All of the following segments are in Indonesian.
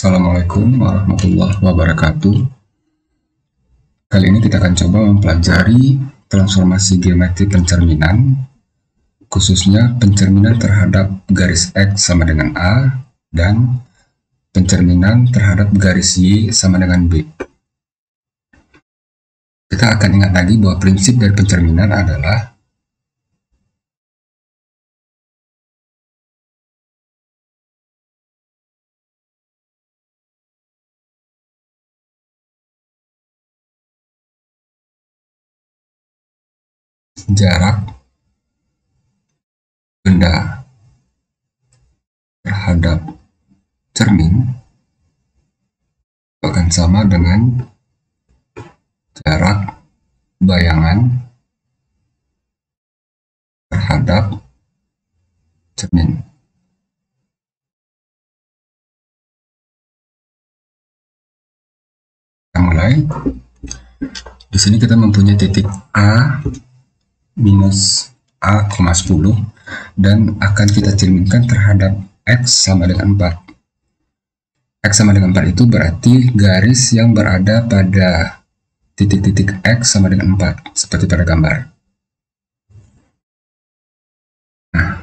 Assalamualaikum warahmatullahi wabarakatuh. Kali ini kita akan coba mempelajari transformasi geometri pencerminan, khususnya pencerminan terhadap garis X sama dengan A dan pencerminan terhadap garis Y sama dengan B. Kita akan ingat lagi bahwa prinsip dari pencerminan adalah jarak benda terhadap cermin akan sama dengan jarak bayangan terhadap cermin. Kita mulai. Di sini kita mempunyai titik A minus A, 10 dan akan kita cerminkan terhadap X sama dengan 4. X sama dengan 4 itu berarti garis yang berada pada titik-titik X sama dengan 4, seperti pada gambar. Nah,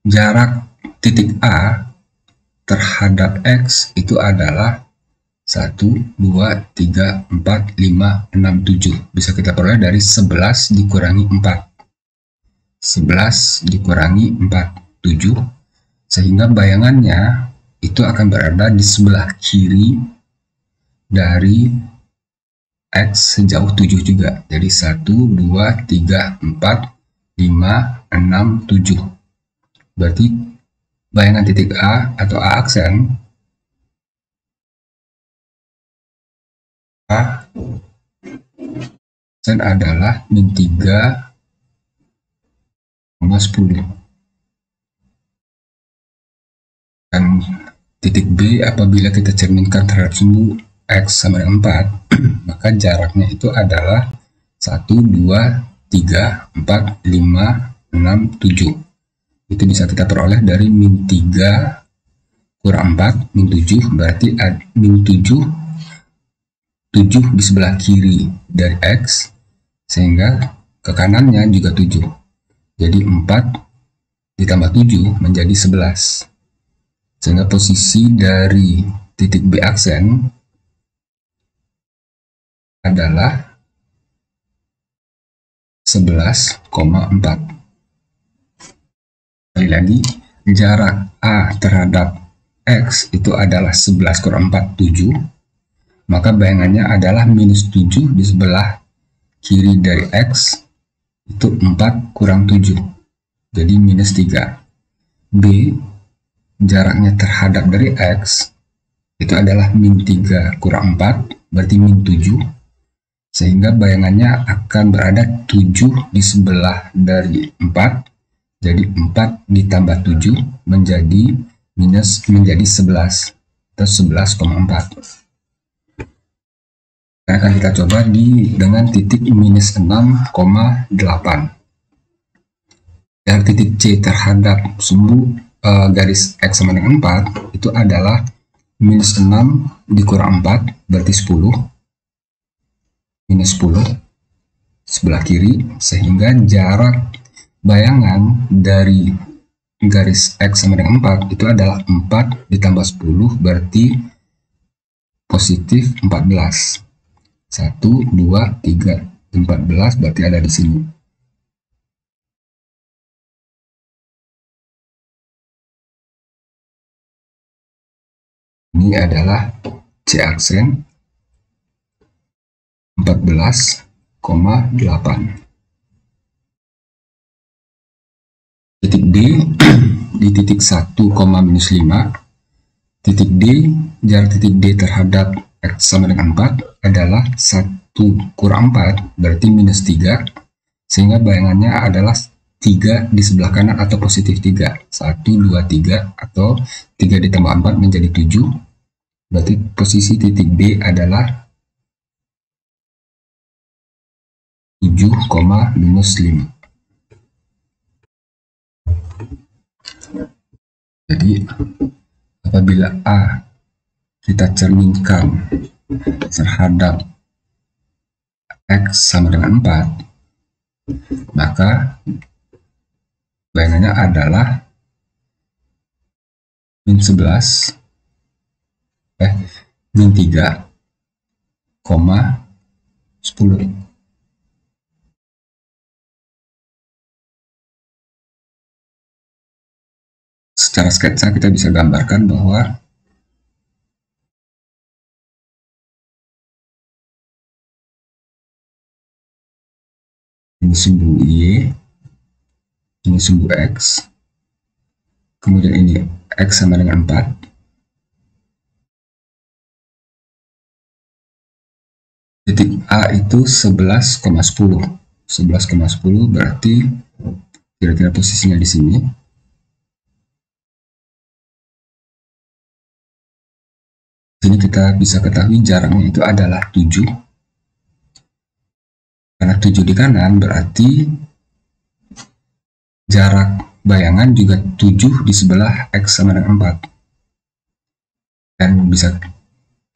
jarak titik A terhadap X itu adalah 1, 2, 3, 4, 5, 6, 7. Bisa kita peroleh dari 11 dikurangi 4. 11 dikurangi 4, 7. Sehingga bayangannya itu akan berada di sebelah kiri dari X sejauh 7 juga. Jadi 1, 2, 3, 4, 5, 6, 7. Berarti bayangan titik A atau A aksen adalah min 3,10 dan titik B apabila kita cerminkan terhadap sumbu X sama dengan 4 maka jaraknya itu adalah 1, 2, 3, 4, 5, 6, 7. Itu bisa kita peroleh dari min 3 kurang 4, min 7 berarti min 7 di sebelah kiri dari X, sehingga ke kanannya juga 7. Jadi 4 ditambah 7 menjadi 11. Sehingga posisi dari titik B aksen adalah 11,4. Sekali lagi, jarak A terhadap X itu adalah 11 kurang 4, 7. Maka bayangannya adalah minus 7 di sebelah kiri dari X itu 4 kurang 7. Jadi minus 3. B, jaraknya terhadap dari X itu adalah min 3 kurang 4, berarti min 7. Sehingga bayangannya akan berada 7 di sebelah dari 4. Jadi 4 ditambah 7 menjadi 11 atau 11,4. Akan kita coba dengan titik minus 6,8. Dari titik C terhadap sumbu garis X sama dengan 4 itu adalah minus 6 dikurang 4 berarti 10. Minus 10 sebelah kiri, sehingga jarak bayangan dari garis X sama dengan 4 itu adalah 4 ditambah 10 berarti positif 14. 1, 2, 3, 14 berarti ada di sini. Ini adalah C aksen 14,8. Titik D di titik 1, minus 5. Titik D, jarak titik D terhadap X sama dengan 4 adalah 1 kurang 4 berarti minus 3, sehingga bayangannya adalah 3 di sebelah kanan atau positif 3. 1, 2, 3 atau 3 ditambah 4 menjadi 7. Berarti posisi titik D adalah 7, minus 5. Jadi apabila A kita cerminkan terhadap X sama dengan 4, maka bayangannya adalah min 11 min 3, 10. Secara sketsa kita bisa gambarkan bahwa ini sumbu Y, ini sumbu X, kemudian ini X sama dengan 4. Titik A itu 11,10. 11,10 berarti kira-kira posisinya di sini. Sini kita bisa ketahui jaraknya itu adalah 7. Karena 7 di kanan berarti jarak bayangan juga 7 di sebelah X sama dengan 4. Dan bisa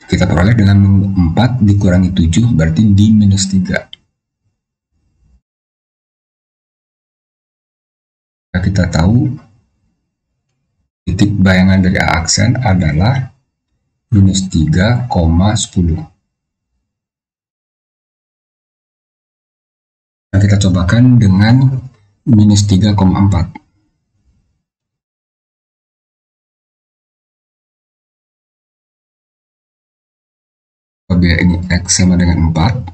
kita peroleh dengan 4 dikurangi 7 berarti di minus 3. Nah, kita tahu titik bayangan dari A aksen adalah minus 3,10. Nah, kita cobakan dengan minus 3,4. Apabila ini X sama dengan 4,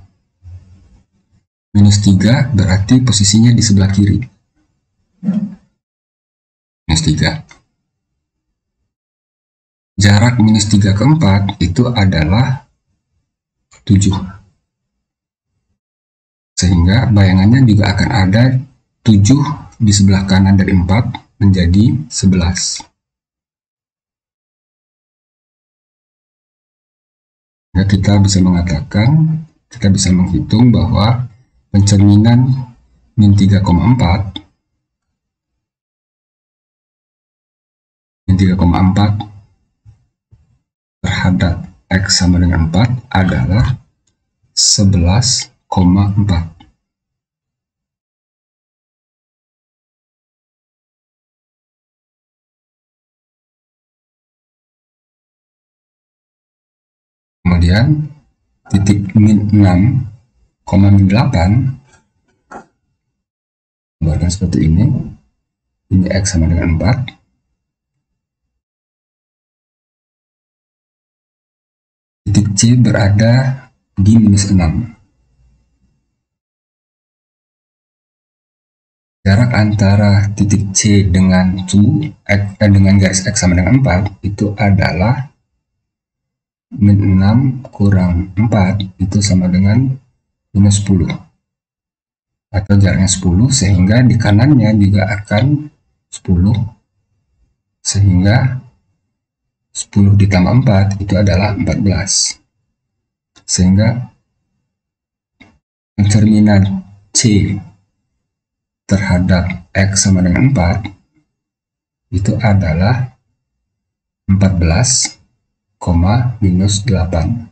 minus 3 berarti posisinya di sebelah kiri. Minus 3. Jarak minus 3 ke 4 itu adalah 7. Sehingga bayangannya juga akan ada 7 di sebelah kanan dari 4 menjadi 11. Nah, kita bisa mengatakan, kita bisa menghitung bahwa pencerminan min 3,4 terhadap X sama dengan 4 adalah 11,4. Kemudian titik min 6, min 8 gambarkan seperti ini. Ini X sama dengan 4. Titik C berada di minus 6. Jarak antara titik C dengan dengan garis X sama dengan 4 itu adalah min 6 kurang 4 itu sama dengan minus 10. Atau jaraknya 10, sehingga di kanannya juga akan 10. Sehingga 10 ditambah 4 itu adalah 14. Sehingga pencerminan C terhadap X sama dengan 4 itu adalah 14, minus 8.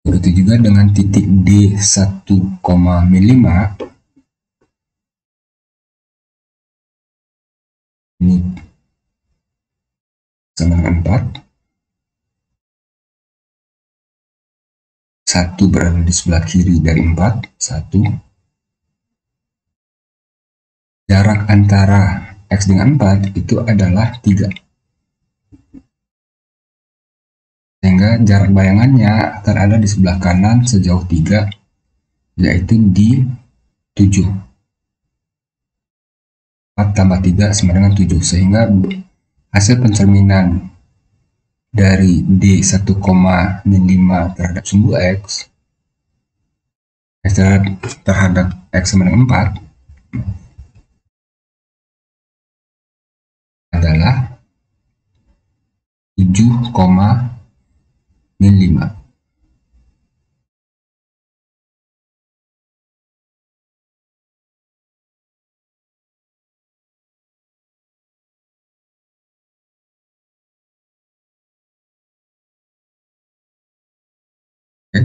Begitu juga dengan titik D 1,5. Ini sama dengan 4. 1 berada di sebelah kiri dari 4. 1. Jarak antara X dengan 4 itu adalah 3. Sehingga jarak bayangannya akan ada di sebelah kanan sejauh 3, yaitu di 7. 4 tambah 3 sama dengan 7. Sehingga hasil pencerminan dari D 1,5 terhadap sumbu X terhadap X sama dengan 4 adalah 7,5.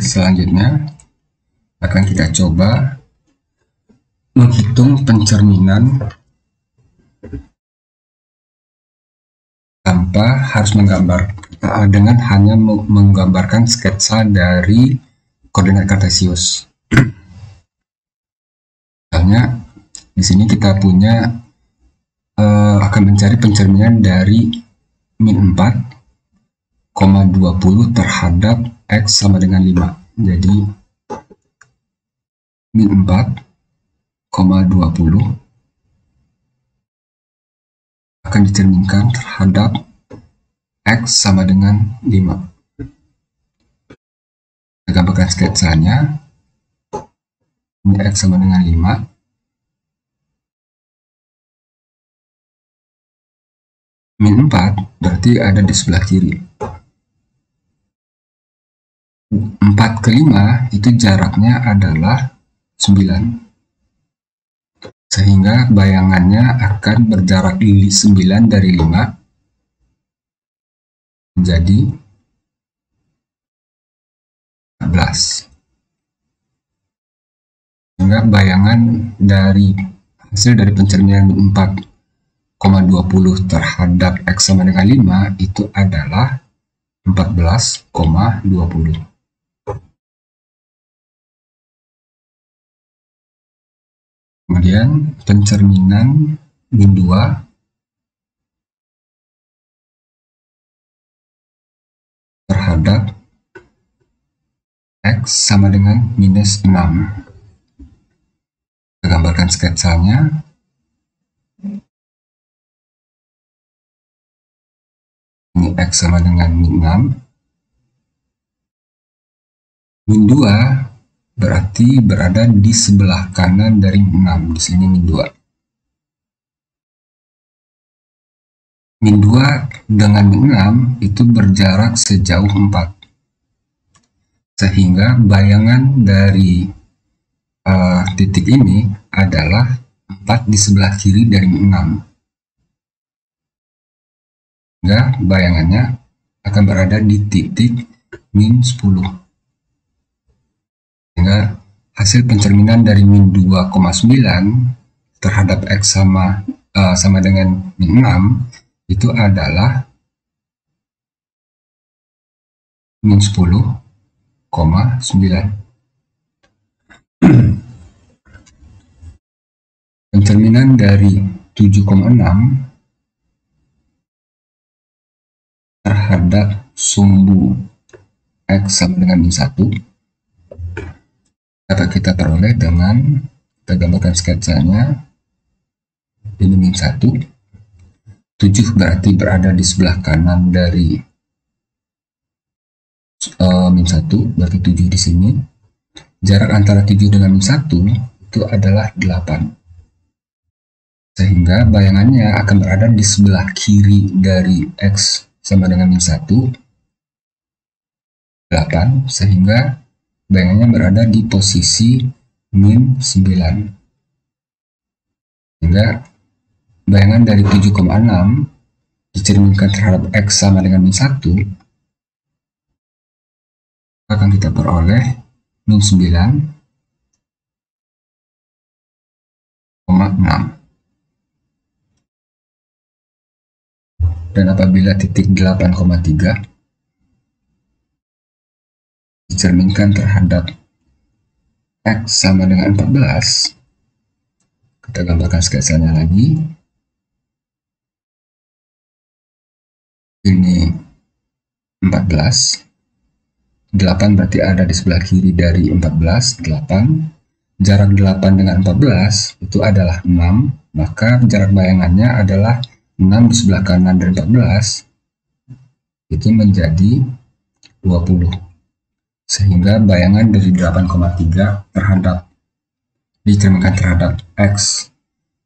selanjutnya akan kita coba menghitung pencerminan tanpa harus menggambar, dengan hanya menggambarkan sketsa dari koordinat kartesius. Misalnya di sini kita punya akan mencari pencerminan dari min 4,20 terhadap X sama dengan 5. Jadi min 4,20 akan dicerminkan terhadap X sama dengan 5. Kita gambarkan sketsanya. Ini X sama dengan 5. Min 4 berarti ada di sebelah kiri. 4 ke 5 itu jaraknya adalah 9. Sehingga bayangannya akan berjarak 9 dari 5 menjadi 14. Sehingga bayangan dari hasil dari pencerminan min 4,20 terhadap X sama dengan 5 itu adalah 14,20. Kemudian pencerminan min 2 terhadap X sama dengan minus 6. Kita gambarkan sketsanya. Ini X sama dengan min 6. Min 2 berarti berada di sebelah kanan dari 6. Di sini min 2. Min 2 dengan min 6 itu berjarak sejauh 4. Sehingga bayangan dari titik ini adalah 4 di sebelah kiri dari min 6. Sehingga bayangannya akan berada di titik min 10. Sehingga hasil pencerminan dari min 2,9 terhadap X sama dengan min 6 itu adalah min 10,9. Pencerminan dari 7,6 terhadap sumbu X sama dengan min 1 dapat kita peroleh dengan kita gambarkan sketsanya. Ini min 1. 7 berarti berada di sebelah kanan dari min 1, berarti 7 di sini. Jarak antara 7 dengan min 1 itu adalah 8. Sehingga bayangannya akan berada di sebelah kiri dari X sama dengan min 1, 8, sehingga bayangannya berada di posisi min 9. Sehingga bayangan dari 7,6 dicerminkan terhadap X sama dengan min 1 akan kita peroleh min 9,6. Dan apabila titik 8,3 dicerminkan terhadap X sama dengan 14, kita gambarkan sketsanya lagi. Ini 14. 8 berarti ada di sebelah kiri dari 14, 8. Jarak 8 dengan 14 itu adalah 6, maka jarak bayangannya adalah 6 di sebelah kanan dari 14, itu menjadi 20. Sehingga bayangan dari 8,3 terhadap dicerminkan terhadap X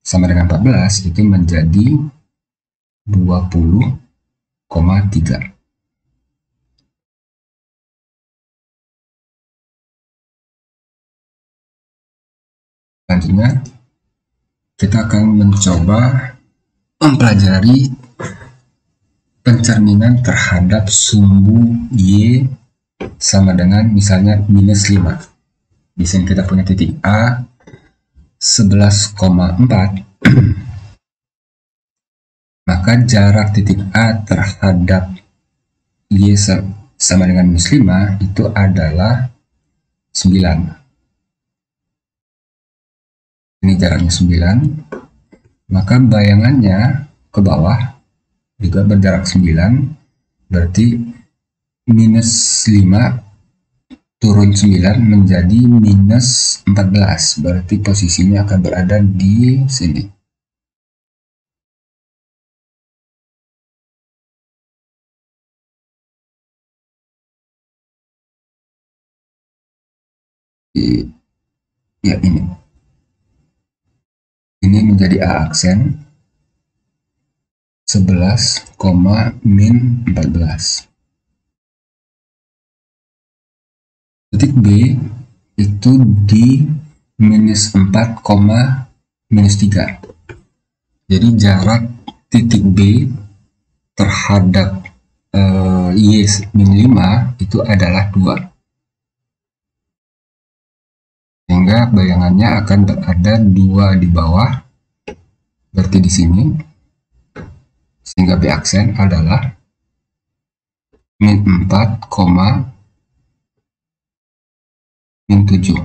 sama dengan 14 itu menjadi 20,3. Selanjutnya kita akan mencoba mempelajari pencerminan terhadap sumbu Y sama dengan misalnya minus 5. Di sini kita punya titik A 11,4. Maka jarak titik A terhadap Y sama dengan minus 5 itu adalah 9. Ini jaraknya 9. Maka bayangannya ke bawah juga berjarak 9. Berarti minus 5 turun 9 menjadi minus 14. Berarti posisinya akan berada di sini. Ya, ini menjadi A aksen 11, min 14. Titik B itu di minus 4, minus 3. Jadi jarak titik B terhadap Y min 5 itu adalah 2. Sehingga bayangannya akan berada 2 di bawah, berarti di sini. Sehingga B aksen adalah min 4, min 7.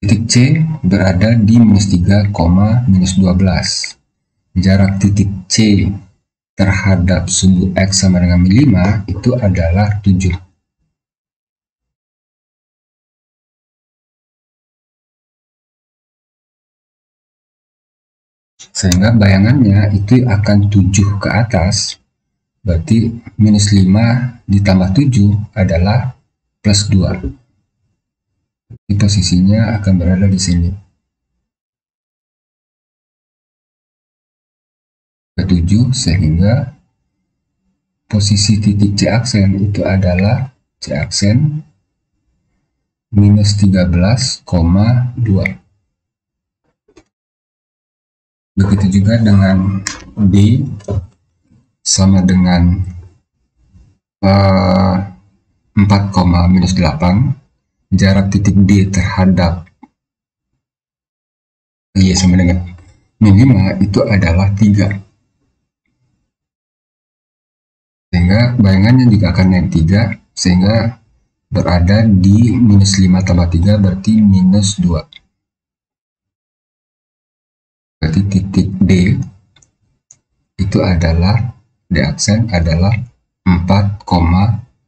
Titik C berada di minus 3, minus 12. Jarak titik C terhadap sumbu X sama dengan min 5 itu adalah 7. Sehingga bayangannya itu akan 7 ke atas, berarti minus 5 ditambah 7 adalah plus 2. Jadi posisinya akan berada di sini. Ke 7, sehingga posisi titik C aksen itu adalah C aksen minus 13,2. Begitu juga dengan D sama dengan 4, minus 8. Jarak titik D terhadap Y sama dengan min 5 itu adalah 3. Sehingga bayangannya juga akan naik 3, sehingga berada di minus 5 tambah 3 berarti minus 2. Berarti titik D itu adalah, D aksen adalah 4,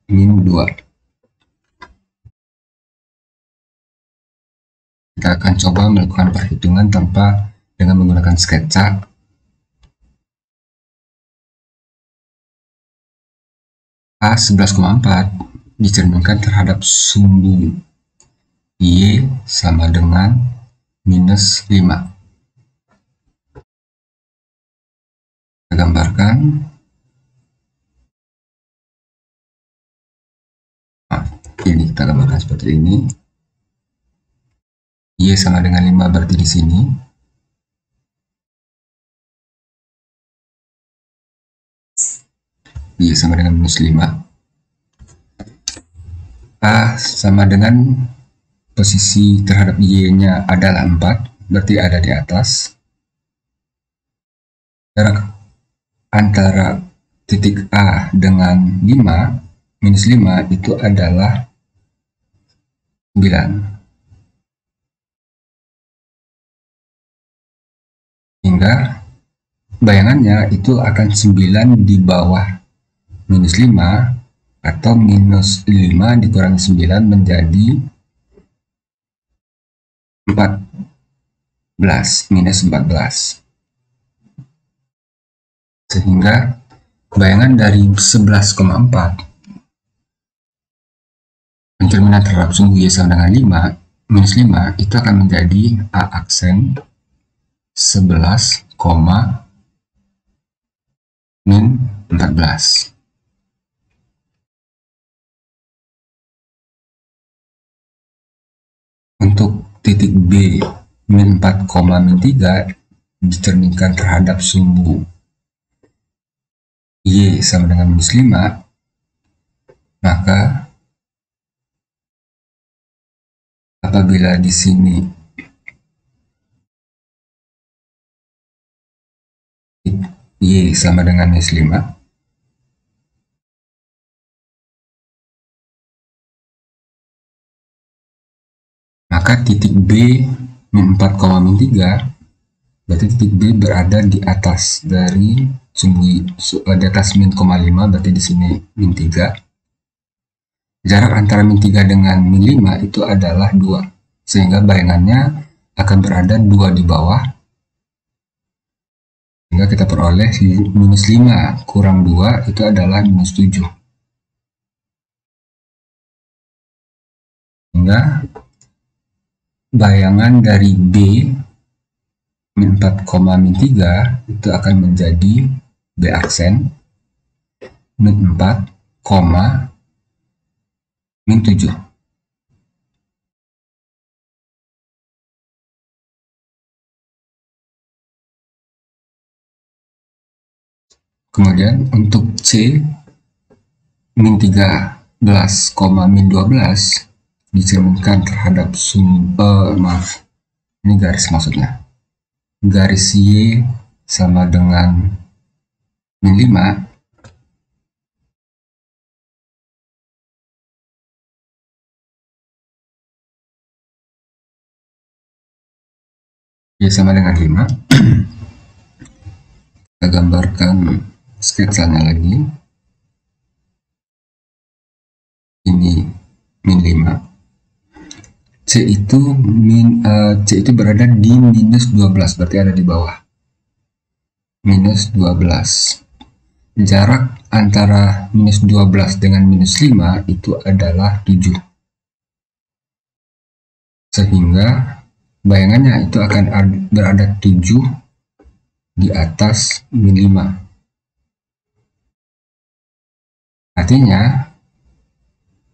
min 2. Kita akan coba melakukan perhitungan dengan menggunakan sketsa. A 11,4 dicerminkan terhadap sumbu Y sama dengan minus 5. Kita gambarkan. Ini kita gambarkan seperti ini. Y sama dengan 5 berarti di sini. Y sama dengan minus 5. A sama dengan posisi terhadap Y-nya adalah 4, berarti ada di atas. Jarak antara titik A dengan 5, minus 5 itu adalah 9. Hingga bayangannya itu akan 9 di bawah minus 5, atau minus 5 dikurangi 9 menjadi 14, minus 14. Sehingga bayangan dari 11,4 pencerminan terhadap sumbu Y sama dengan 5, minus 5 itu akan menjadi A aksen 11, min 14. Untuk titik B min 4, min 3 dicerminkan terhadap sumbu Y sama dengan minus 5, maka apabila di sini Y sama dengan minus 5, maka titik B min 4, min 3, berarti titik B berada di atas dari sumbu di atas min 5, berarti di sini min 3. Jarak antara min 3 dengan min 5 itu adalah 2, sehingga bayangannya akan berada 2 di bawah, sehingga kita peroleh minus 5 kurang 2 itu adalah minus 7. Sehingga bayangan dari B min 4, min 3 itu akan menjadi B aksen min 4, min 7. Kemudian untuk C min 13, min 12 dicerminkan terhadap ini garis maksudnya. Garis Y sama dengan min 5, Y sama dengan 5. Kita gambarkan sketsanya lagi. Ini min 5. C itu berada di minus 12, berarti ada di bawah. Minus 12. Jarak antara minus 12 dengan minus 5 itu adalah 7. Sehingga bayangannya itu akan berada 7 di atas min 5. Artinya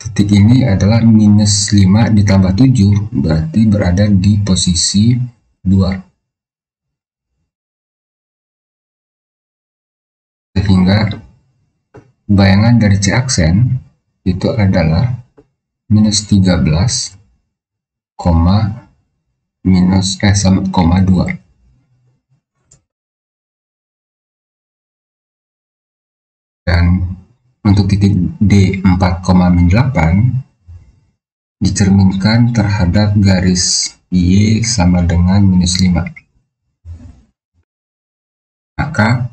titik ini adalah minus 5 ditambah 7, berarti berada di posisi 2. Sehingga bayangan dari C aksen itu adalah minus 13, sama 2. Dan untuk titik D 4, min 8 dicerminkan terhadap garis Y sama dengan minus 5. Maka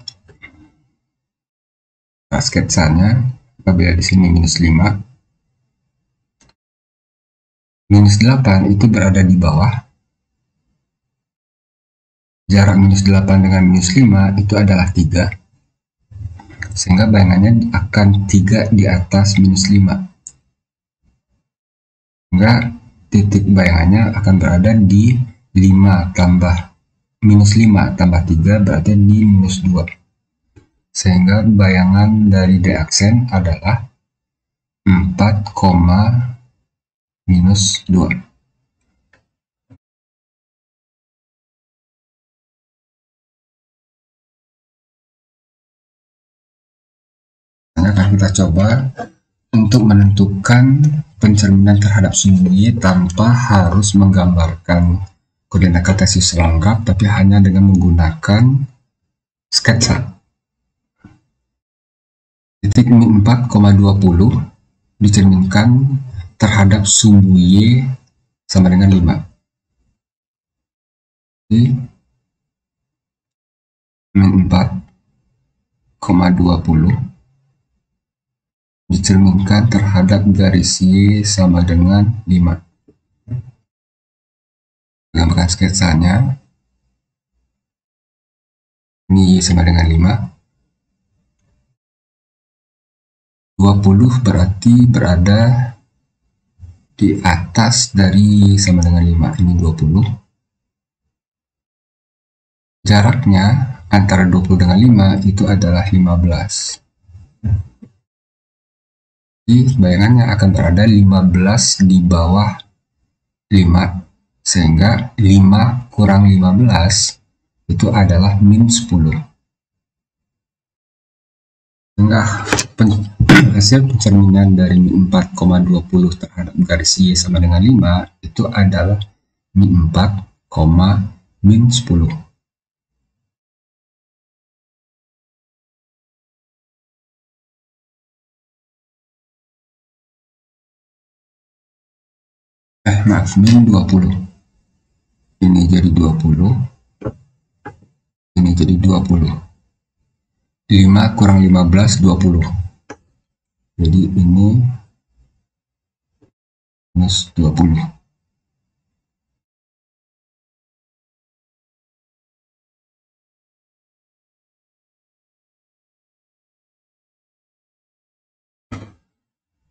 sketsanya apabila di sini minus 5, minus 8 itu berada di bawah. Jarak minus 8 dengan minus 5 itu adalah 3. Sehingga bayangannya akan 3 di atas minus 5. Sehingga titik bayangannya akan berada di 5 tambah minus 5 tambah 3 berarti di minus 2. Sehingga bayangan dari D aksen adalah 4, minus 2. Akan kita coba untuk menentukan pencerminan terhadap sumbu Y tanpa harus menggambarkan koordinat kartesis lengkap, tapi hanya dengan menggunakan sketsa. Titik min 4, 20 dicerminkan terhadap sumbu Y sama dengan 5. Jadi min 4, 20 dicerminkan terhadap garis Y sama dengan 5. Gambarkan sketsanya. Ini Y sama dengan 5. 20 berarti berada di atas dari Y sama dengan 5. Ini 20. Jaraknya antara 20 dengan 5 itu adalah 15. Jadi bayangannya akan berada 15 di bawah 5, sehingga 5 kurang 15 itu adalah min 10. Sehingga hasil pencerminan dari min 4,20 terhadap garis Y sama dengan 5 itu adalah min 4, min 10. Maaf, min 20. Ini jadi 20. Ini jadi 20. 5 kurang 15, 20. Jadi ini minus 20.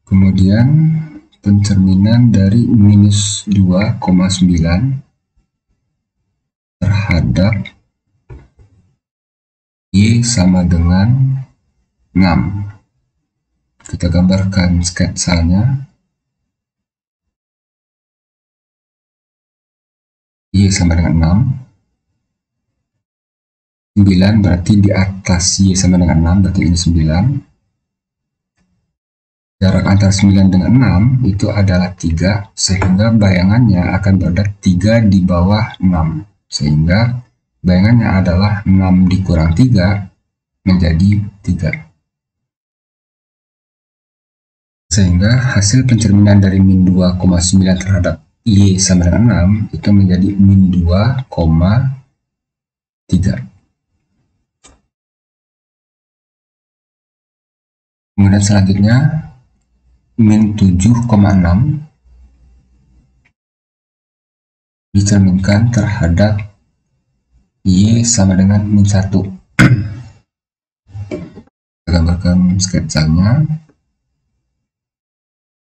Kemudian pencerminan dari minus 2,9 terhadap Y sama dengan 6. Kita gambarkan sketsanya. Y sama dengan 6. 9 berarti di atas Y sama dengan 6, berarti ini 9. Jarak antara 9 dengan 6 itu adalah 3, sehingga bayangannya akan berada 3 di bawah 6. Sehingga bayangannya adalah 6 dikurang 3 menjadi 3. Sehingga hasil pencerminan dari min 2,9 terhadap Y sama dengan 6 itu menjadi min 2,3. Kemudian selanjutnya min 7,6 dicerminkan terhadap Y sama dengan min 1. Kita gambarkan sketsanya.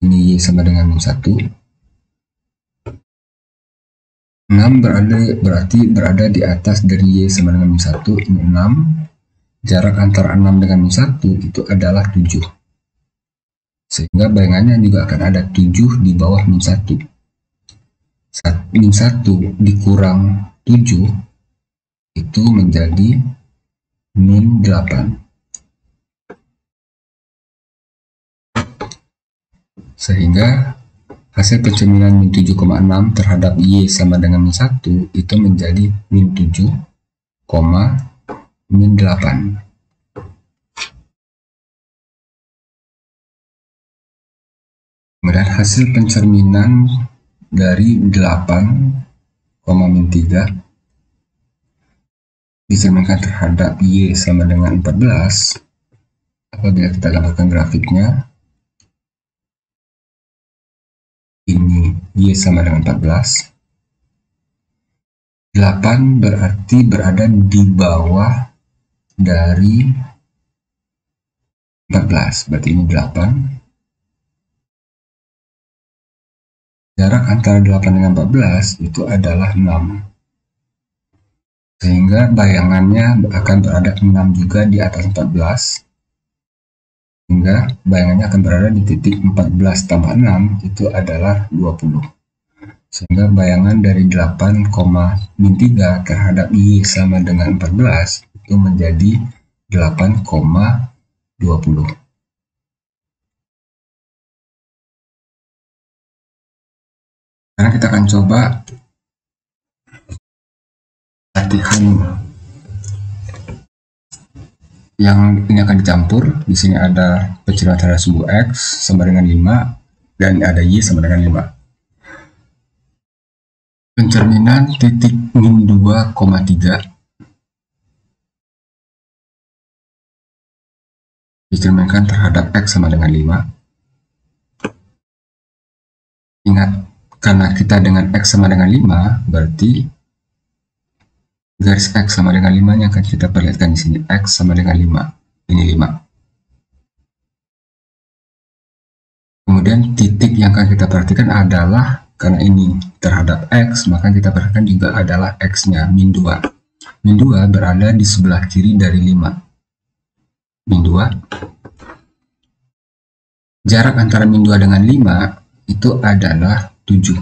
Ini Y sama dengan min 1. 6 berarti berada di atas dari Y sama dengan min 1. Ini 6. Jarak antara 6 dengan min 1 itu adalah 7. Sehingga bayangannya juga akan ada 7 di bawah min 1. Min 1 dikurang 7 itu menjadi min 8. Sehingga hasil pencerminan min 7,6 terhadap Y sama dengan min 1 itu menjadi min 7, min 8. Kemudian hasil pencerminan dari 8, min 3 dicerminkan terhadap Y sama dengan 14. Apabila kita gambarkan grafiknya, ini Y sama dengan 14. 8 berarti berada di bawah dari 14. Berarti ini 8. Jarak antara 8 dengan 14 itu adalah 6. Sehingga bayangannya akan berada 6 juga di atas 14. Sehingga bayangannya akan berada di titik 14 tambah 6 itu adalah 20. Sehingga bayangan dari 8, min 3 terhadap Y sama dengan 14 itu menjadi 8,20. Sekarang kita akan coba latihan yang ini akan dicampur. Di sini ada pencerminan terhadap sumbu X sama dengan 5 dan ada Y sama dengan 5. Pencerminan titik min 2,3 dicerminkan terhadap X sama dengan 5. Ingat, karena kita dengan X sama dengan 5, berarti garis X sama dengan 5 yang akan kita perlihatkan di sini. X sama dengan 5. Ini 5. Kemudian titik yang akan kita perhatikan adalah, karena ini terhadap X, maka kita perhatikan juga adalah X-nya, min 2. Min 2 berada di sebelah kiri dari 5. Min 2. Jarak antara min 2 dengan 5 itu adalah 7.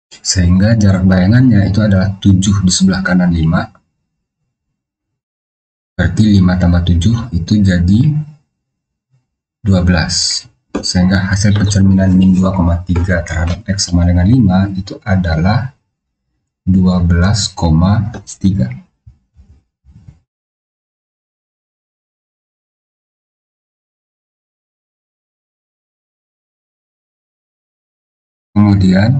Sehingga jarak bayangannya itu adalah 7 di sebelah kanan 5. Berarti 5 tambah 7 itu jadi 12. Sehingga hasil pencerminan min 2,3 terhadap X sama dengan 5 itu adalah 12,3. Kemudian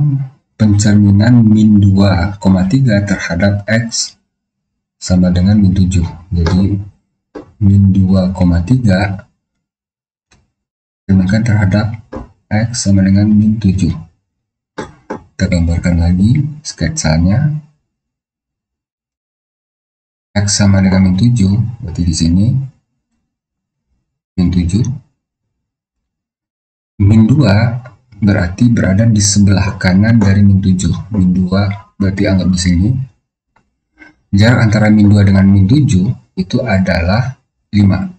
pencerminan min 2,3 terhadap X sama dengan min 7. Jadi min 2,3 cerminkan terhadap X sama dengan min 7. Kita gambarkan lagi sketsanya. X sama dengan min 7, berarti di sini min 7. Min 2 berarti berada di sebelah kanan dari min 7. Min 2 berarti anggap di sini. Jarak antara min 2 dengan min 7 itu adalah 5.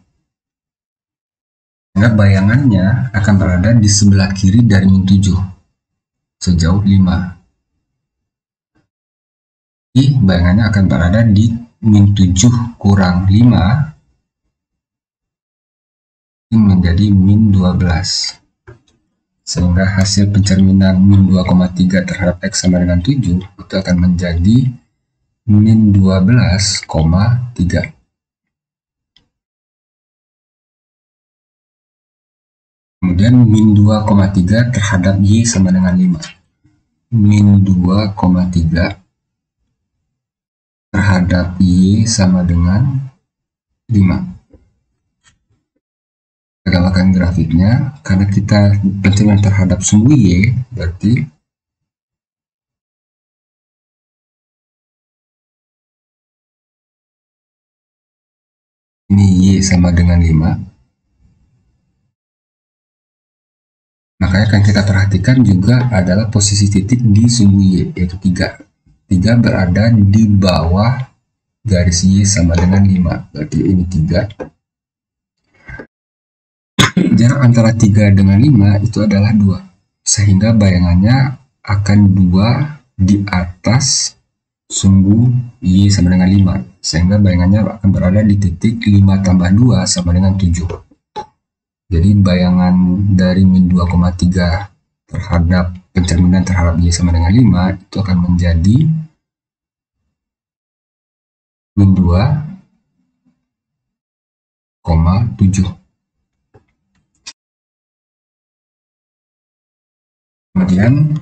Sehingga bayangannya akan berada di sebelah kiri dari min 7 sejauh 5. Jadi bayangannya akan berada di min 7 kurang 5 ini menjadi min 12. Sehingga hasil pencerminan min 2,3 terhadap X sama dengan 7 itu akan menjadi min 12,3. Kemudian min 2,3 terhadap Y sama dengan 5. Min 2,3 terhadap Y sama dengan 5. Kita gambarkan grafiknya. Karena kita pencerminan terhadap sumbu Y, berarti ini Y sama dengan 5. Makanya akan kita perhatikan juga adalah posisi titik di sumbu Y, yaitu 3. 3 berada di bawah garis Y sama dengan 5. Berarti ini 3. Jarak antara 3 dengan 5 itu adalah 2. Sehingga bayangannya akan 2 di atas sumbu Y sama dengan 5. Sehingga bayangannya akan berada di titik 5 tambah 2 sama dengan 7. Jadi bayangan dari min 2,3 terhadap pencerminan terhadap Y sama dengan 5 itu akan menjadi min 2,7. Kemudian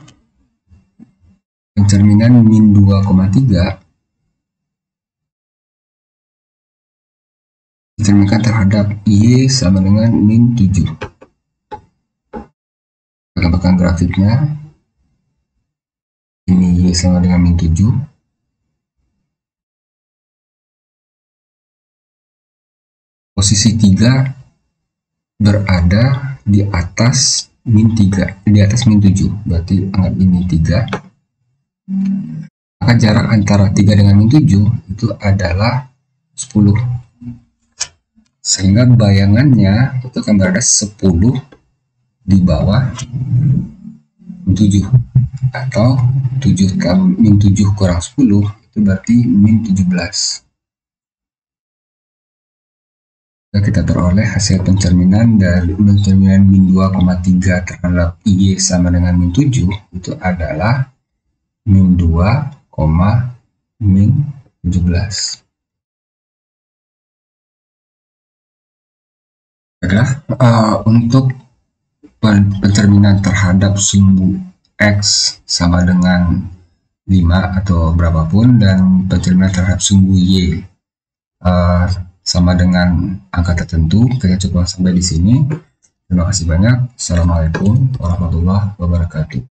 pencerminan min 2,3 dicerminkan terhadap Y sama dengan min 7. Kita gambarkan grafiknya. Ini Y sama dengan min 7. Posisi 3 berada di atas min 3, di atas min 7. Berarti anggap ini 3. Maka jarak antara 3 dengan min 7 itu adalah 10. Sehingga bayangannya itu akan berada 10 di bawah min 7. Atau min 7 kurang 10 itu berarti min 17. Kita peroleh hasil pencerminan dari pencerminan min 2,3 terhadap Y sama dengan min 7 itu adalah min 2, min 17. Untuk pencerminan terhadap sumbu X sama dengan 5 atau berapapun dan pencerminan terhadap sumbu Y sama dengan angka tertentu, kita coba sampai di sini. Terima kasih banyak. Assalamualaikum warahmatullahi wabarakatuh.